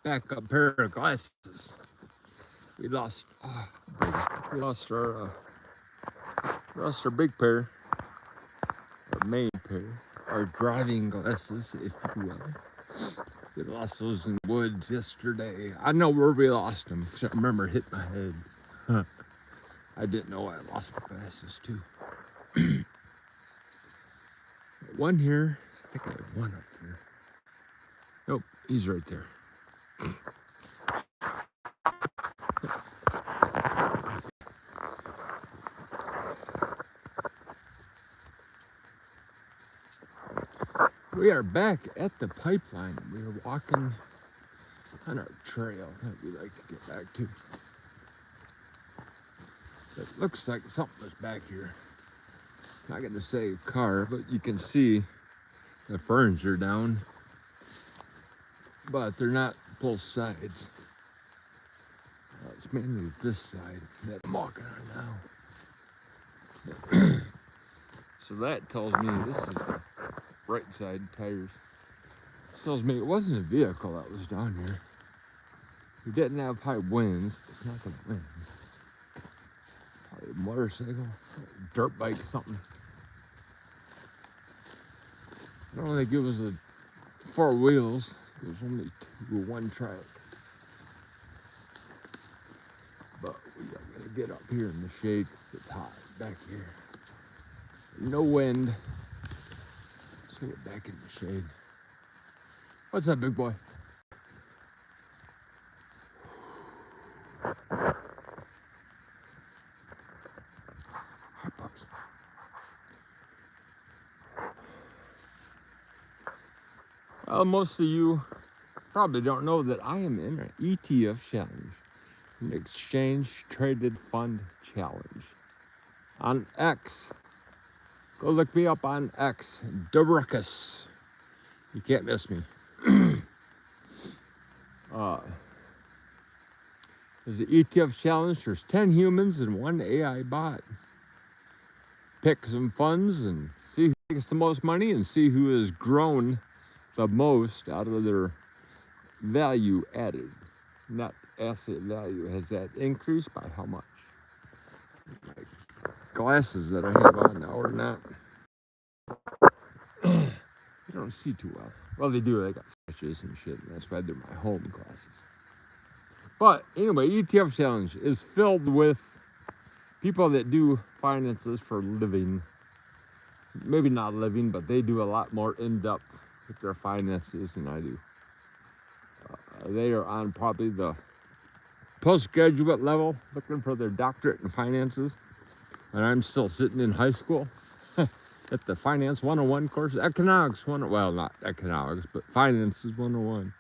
backup pair of glasses. We lost our big pair, our main pair, our driving glasses, if you will. We lost those in the woods yesterday. I know where we lost them because I remember hitting my head. I didn't know I lost my glasses too. One here, I think I have one up there. Nope, he's right there. We are back at the pipeline. We are walking on our trail that we like to get back to. It looks like something is back here. Not gonna say car, but you can see the ferns are down, but they're not both sides. It's mainly this side that I'm walking on now. So that tells me this is the right side tires. This tells me it wasn't a vehicle that was down here. We didn't have high winds. It's not the winds. Probably a motorcycle, dirt bike, something. I don't think it was a 4 wheels. It was only one track. But we are gonna get up here in the shade because it's hot back here. No wind. Let's get back in the shade. What's up, big boy? Hot pups. Well, most of you probably don't know that I am in an ETF challenge, an exchange traded fund challenge on X. Go look me up on X, Ruckus. You can't miss me. There's an ETF challenge. There's 10 humans and 1 AI bot. Pick some funds and see who makes the most money and see who has grown the most out of their value added. Net asset value. Has that increased by how much? My glasses that I have on now are not. They don't see too well. Well, they do. They got switches and shit, and that's why they're my home glasses. But anyway, ETF challenge is filled with people that do finances for living. Maybe not living, but they do a lot more in-depth with their finances than I do. They are on probably the postgraduate level, looking for their doctorate in finances. And I'm still sitting in high school at the Finance 101 course. Economics 101, well, not economics, but Finances 101.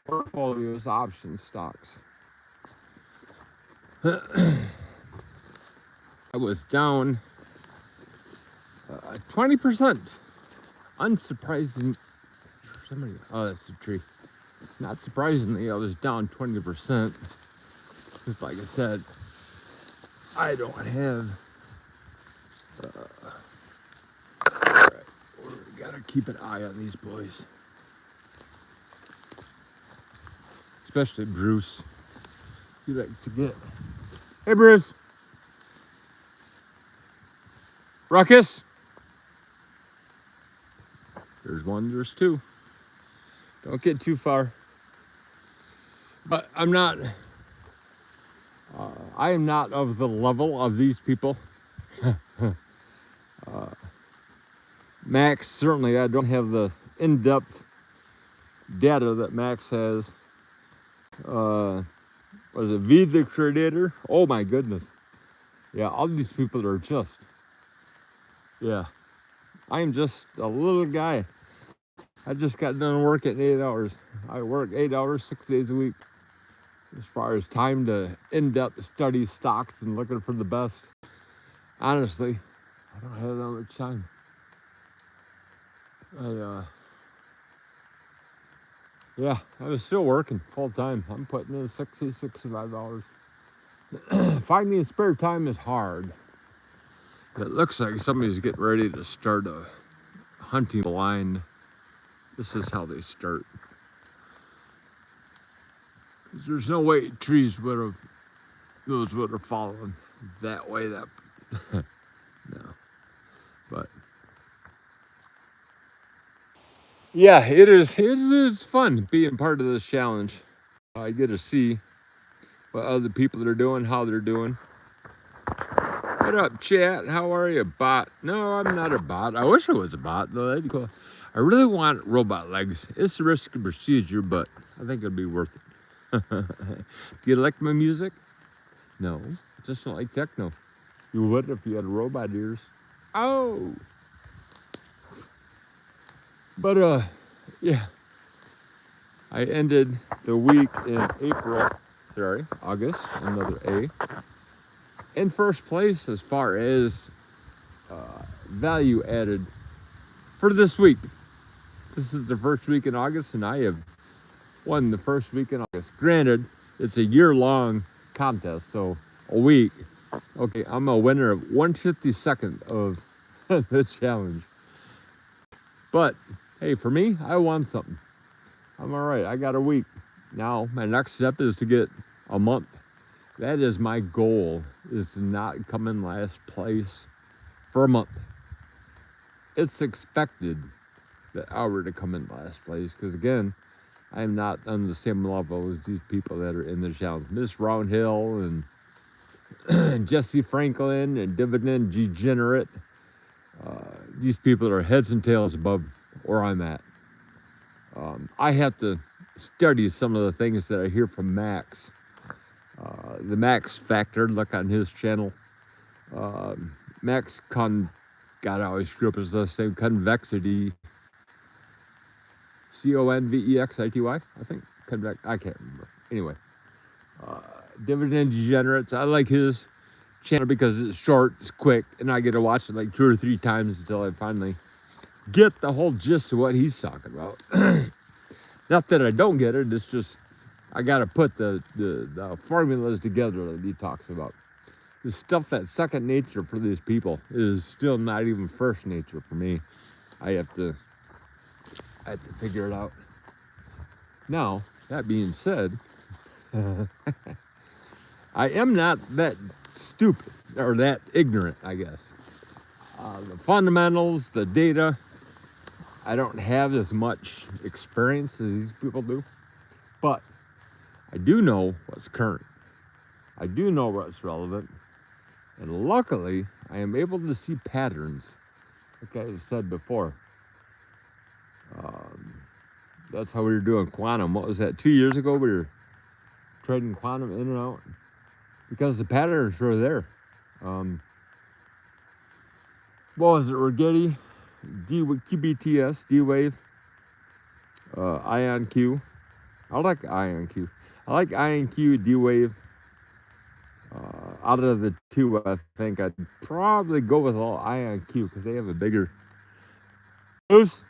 Portfolios, options, stocks. I was down 20%. Unsurprising. Somebody, oh, that's a tree. Not surprisingly, I was down 20%. Because, like I said, I don't have. Alright, we gotta keep an eye on these boys. Especially Bruce. He likes to get. Hey, Bruce. Ruckus. There's one, there's two. Don't get too far. But I'm not. I am not of the level of these people. Max, certainly I don't have the in-depth data that Max has. Was it V the Creator? Oh my goodness. Yeah, all these people are just, yeah. I am just a little guy. I just got done working 8 hours. I work 8 hours, 6 days a week. As far as time to in-depth study stocks and looking for the best. Honestly, I don't have that much time. Yeah, I was still working full time. I'm putting in 60, 65 hours. Finding spare time is hard. It looks like somebody's getting ready to start a hunting blind This is how they start. 'Cause there's no way trees would have, those would have fallen that way. That no, but yeah, it is. It's fun being part of this challenge. I get to see what other people are doing, how they're doing. What up, chat? How are you, bot? No, I'm not a bot. I wish I was a bot, though. That'd be cool. I really want robot legs. It's a risky procedure, but I think it'll be worth it. Do you like my music? No, I just don't like techno. You would if you had robot ears. Oh! But, yeah. I ended the week in August, another A, in first place as far as value added for this week. This is the first week in August, and I have won the first week in August. Granted, it's a year-long contest, so a week. Okay, I'm a winner of 1/52nd of the challenge. But, hey, for me, I won something. I'm all right. I got a week. Now, my next step is to get a month. That is my goal, is to not come in last place for a month. It's expected that I were to come in last place, because again, I am not on the same level as these people that are in the challenge. Miss Roundhill and Jesse Franklin and Dividend Degenerate. These people are heads and tails above where I'm at. I have to study some of the things that I hear from Max. The Max Factor, look on his channel. Max God, I always screw up his last name, Convexity. Convexity, I think. I can't remember. Anyway, Dividend Degenerates. I like his channel because it's short, it's quick, and I get to watch it like 2 or 3 times until I finally get the whole gist of what he's talking about. Not that I don't get it, it's just I got to put the formulas together that he talks about. The stuff that's second nature for these people is still not even first nature for me. I have to figure it out. Now, that being said, I am not that stupid or that ignorant, I guess. The fundamentals, the data, I don't have as much experience as these people do, but I do know what's current. I do know what's relevant, and luckily, I am able to see patterns, like I said before. That's how we were doing quantum. What was that, 2 years ago? We were trading quantum in and out because the patterns were there. What was it, Rigetti, QBTS, D-Wave, IonQ. I like IonQ. I like IonQ, D-Wave. Out of the two, I think I'd probably go with all IonQ because they have a bigger boost.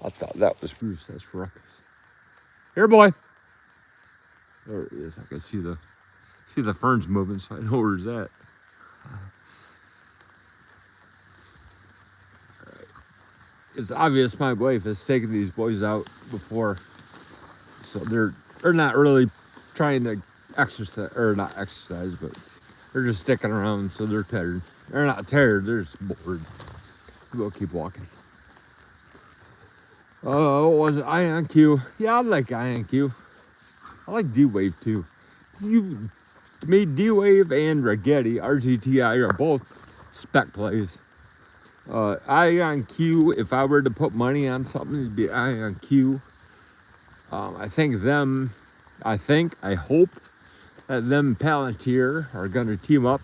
I thought that was Bruce. That's Ruckus. Here, boy. There he is. I can see the ferns moving, so I know where he's at. It's obvious my wife has taken these boys out before, so they're not really trying to exercise, or not exercise, but they're just sticking around, so they're tired. They're not tired, they're just bored. We'll keep walking. What was it? IonQ. Yeah, I like IonQ. I like D-Wave too. You made D-Wave and Rigetti, RGTI, are both spec plays. IonQ, if I were to put money on something, it'd be IonQ. I hope that them Palantir are going to team up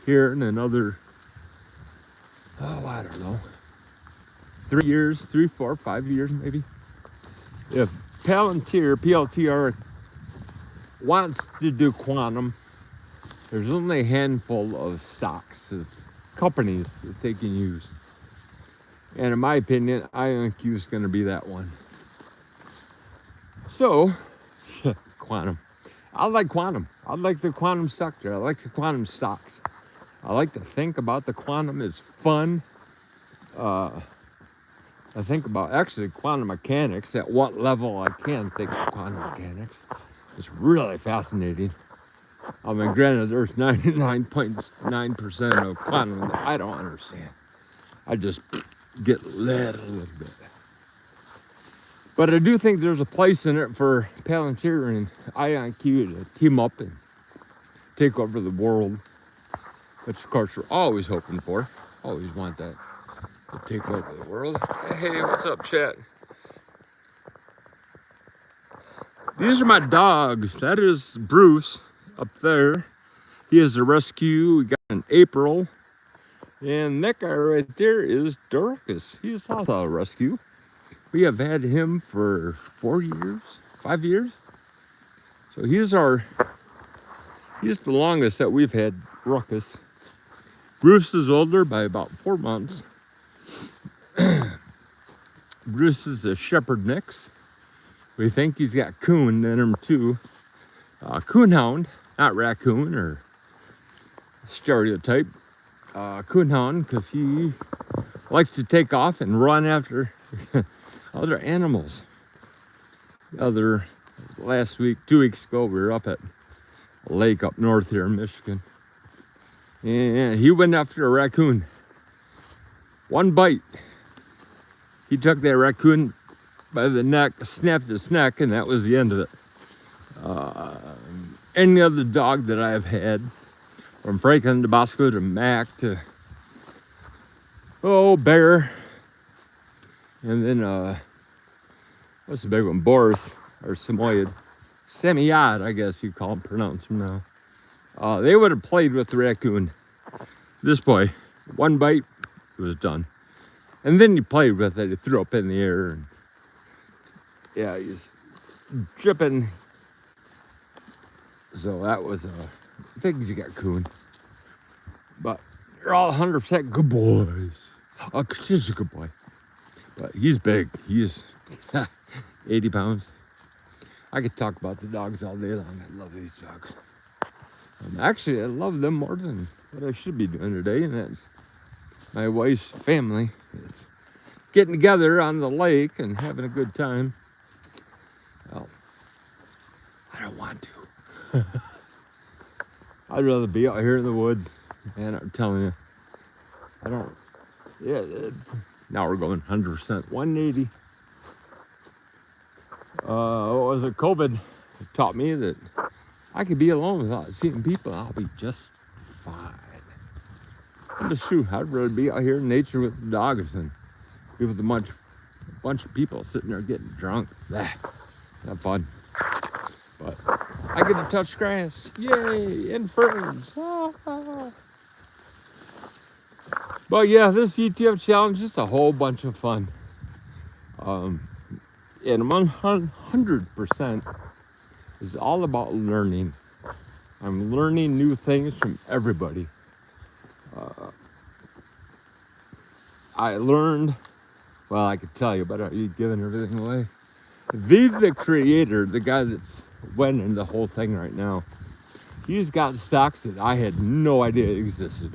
here in another, I don't know, 3 years, 3, 4, 5 years maybe. If Palantir, PLTR, wants to do quantum, there's only a handful of stocks, of companies that they can use. And in my opinion, IonQ is going to be that one. So, quantum. I like quantum. I like the quantum sector. I like the quantum stocks. I like to think about the quantum. It's fun. I think about actually quantum mechanics, at what level I can think of quantum mechanics. It's really fascinating. I mean, granted, there's 99.9% of quantum that I don't understand. I just get led a little bit. But I do think there's a place in it for Palantir and IonQ to team up and take over the world, which of course we're always hoping for. Always want that to take over the world. Hey, what's up, chat? These are my dogs. That is Bruce up there. He is a rescue. We got an April. And that guy right there is Ruckus. He is also a rescue. We have had him for 4 years, 5 years. So he's the longest that we've had Ruckus. Bruce is older by about 4 months. Bruce is a shepherd mix. We think he's got coon in him too. Coonhound, not raccoon or stereotype. Coonhound, because he likes to take off and run after other animals. Last week, 2 weeks ago, we were up at a lake up north here in Michigan. And he went after a raccoon. One bite. He took that raccoon by the neck, snapped its neck, and that was the end of it. Any other dog that I've had, from Franklin to Bosco to Mac to Bear, and then what's the big one? Boris or Samoyed, Samoyed, I guess you call them, pronounce them now. They would have played with the raccoon. This boy, one bite, it was done. And then he played with it. He threw up in the air. And yeah, he's dripping. So that was I think he's got coon. But they're all 100% good boys. He's a good boy. But he's big. He's 80 pounds. I could talk about the dogs all day long. I love these dogs. Actually, I love them more than what I should be doing today, and that's my wife's family. It's getting together on the lake and having a good time. Well, I don't want to. I'd rather be out here in the woods, and I'm telling you, I don't. Yeah, now we're going 100%, 180. What was it? COVID taught me that I could be alone without seeing people. I'll be just fine. I'm just true. I'd rather be out here in nature with the dogs than be with a bunch of people sitting there getting drunk. Not fun. But I get to touch grass. Yay! And ferns. But yeah, this ETF challenge is a whole bunch of fun. And 100% is all about learning. I'm learning new things from everybody. I learned, well, I could tell you, but are you giving everything away? The creator, the guy that's winning the whole thing right now, he's got stocks that I had no idea existed.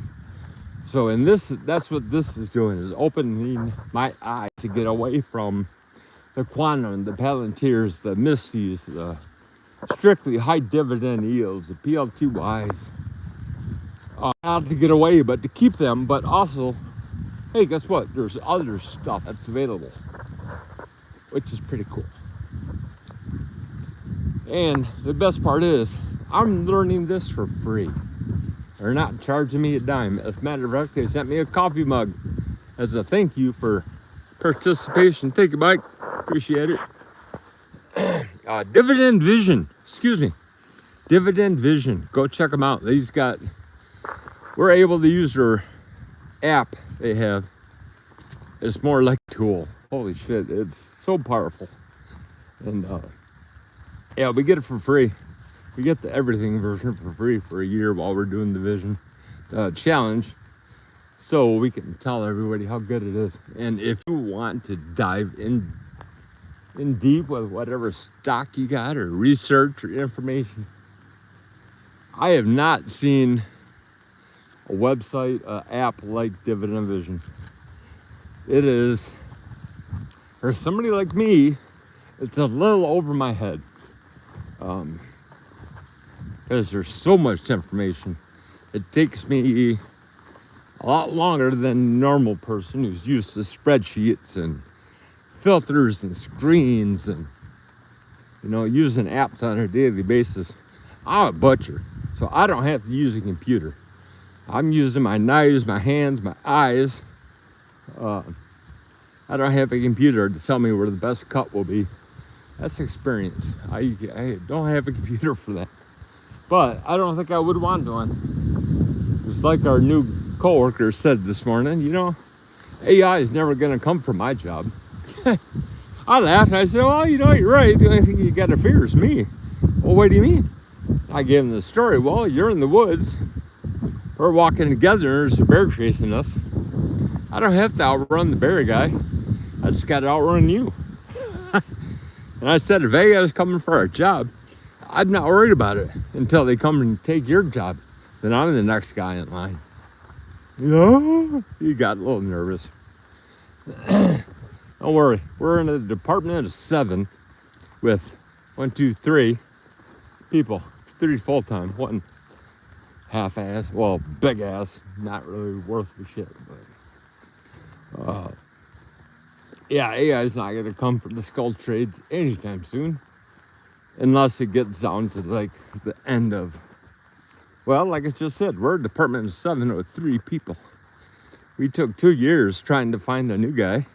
So in this, that's what this is doing, is opening my eyes to get away from the quantum, the Palantirs, the Misties, the strictly high dividend yields, the PLTYs. Not to get away, but to keep them, but also, hey, guess what? There's other stuff that's available, which is pretty cool. And the best part is, I'm learning this for free. They're not charging me a dime. As a matter of fact, they sent me a coffee mug as a thank you for participation. Thank you, Mike. Appreciate it. Dividend Vision. Dividend Vision. Go check them out. We're able to use their app they have. It's more like a tool. Holy shit, it's so powerful. And yeah, we get it for free. We get the everything version for free for a year while we're doing the Vision challenge, so we can tell everybody how good it is. And if you want to dive in deep with whatever stock you got or research or information, I have not seen a website, an app like Dividend Vision. It is, for somebody like me, it's a little over my head. Because there's so much information. It takes me a lot longer than a normal person who's used to spreadsheets and filters and screens and, using apps on a daily basis. I'm a butcher, so I don't have to use a computer. I'm using my knives, my hands, my eyes. I don't have a computer to tell me where the best cut will be. That's experience. I don't have a computer for that. But I don't think I would want one. It's like our new coworker said this morning, AI is never going to come from my job. I laughed and I said, well, you're right. The only thing you got to fear is me. Well, what do you mean? I gave him the story. Well, you're in the woods. We're walking together. There's a bear chasing us. I don't have to outrun the bear guy. I just got to outrun you. And I said, if AI is coming for our job, I'm not worried about it until they come and take your job. Then I'm the next guy in line. He got a little nervous. Don't worry. We're in a department of 7 with 3 people. 3 full-time, 1 half-ass, well, big-ass, not really worth the shit. But, AI is not going to come from the skilled trades anytime soon. Unless it gets down to like the end of, well, like I just said, we're a department of 7 with 3 people. We took 2 years trying to find a new guy.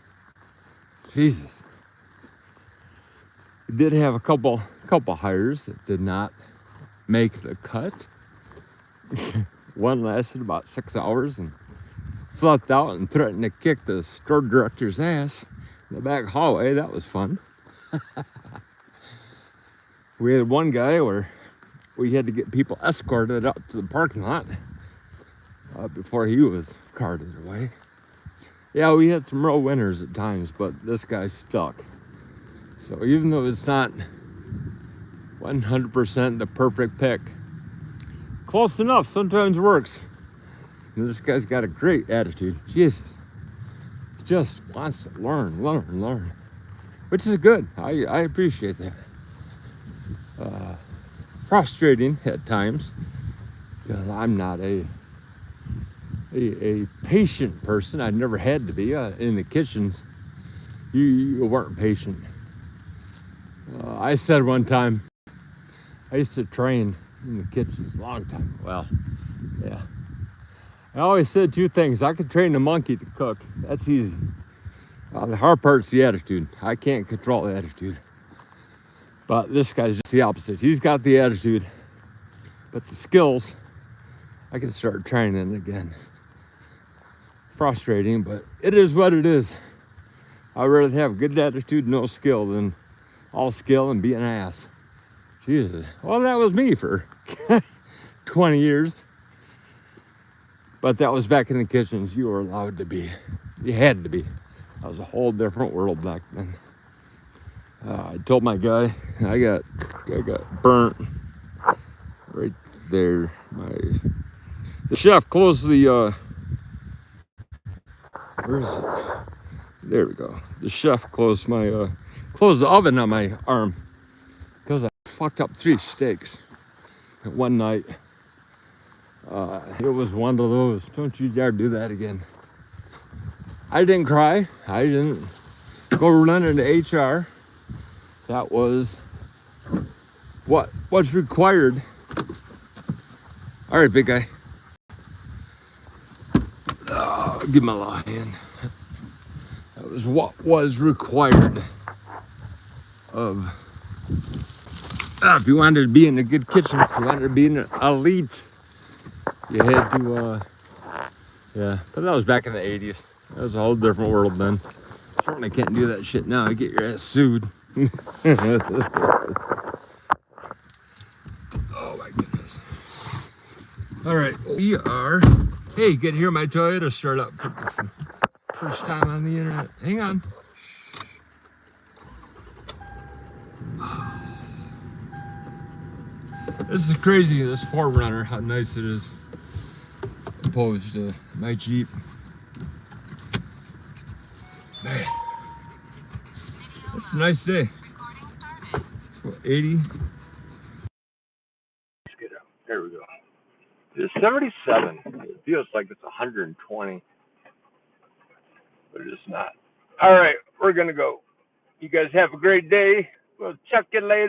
Jesus. We did have a couple hires that did not make the cut. One lasted about 6 hours and fluffed out and threatened to kick the store director's ass in the back hallway. That was fun. We had one guy where we had to get people escorted up to the parking lot before he was carted away. Yeah, we had some real winners at times, but this guy stuck. So even though it's not 100% the perfect pick, close enough sometimes works. And this guy's got a great attitude. Jesus. He just wants to learn. Which is good. I appreciate that. Frustrating at times. I'm not a patient person. I never had to be. In the kitchens, you weren't patient. I said one time, I used to train in the kitchens a long time. Well, yeah. I always said 2 things. I could train a monkey to cook. That's easy. The hard part's the attitude. I can't control the attitude. But this guy's just the opposite. He's got the attitude, but the skills, I can start training again. Frustrating, but it is what it is. I'd rather have good attitude, no skill, than all skill and be an ass. Jesus. Well, that was me for 20 years. But that was back in the kitchens. You were allowed to be. You had to be. That was a whole different world back then. I told my guy, I got burnt right there. The chef closed the where is it? There we go. The chef closed the oven on my arm because I fucked up 3 steaks one night. It was one of those. Don't you dare do that again. I didn't cry. I didn't go running to HR. That was what's required. All right, big guy. Give him a little hand. That was what was required of. If you wanted to be in a good kitchen, if you wanted to be in an elite, you had to. Yeah, but that was back in the 80s. That was a whole different world then. Certainly can't do that shit now. You get your ass sued. Oh my goodness. All right, we are. Hey, you can hear my Toyota start up for the first time on the internet. Hang on. This is crazy, this FurRunner, how nice it is. opposed to my Jeep. Man, it's a nice day. It's what, 80? Let's get out. There we go. It's 77. It feels like it's 120, but it's not. All right, we're gonna go. You guys have a great day. We'll check you later.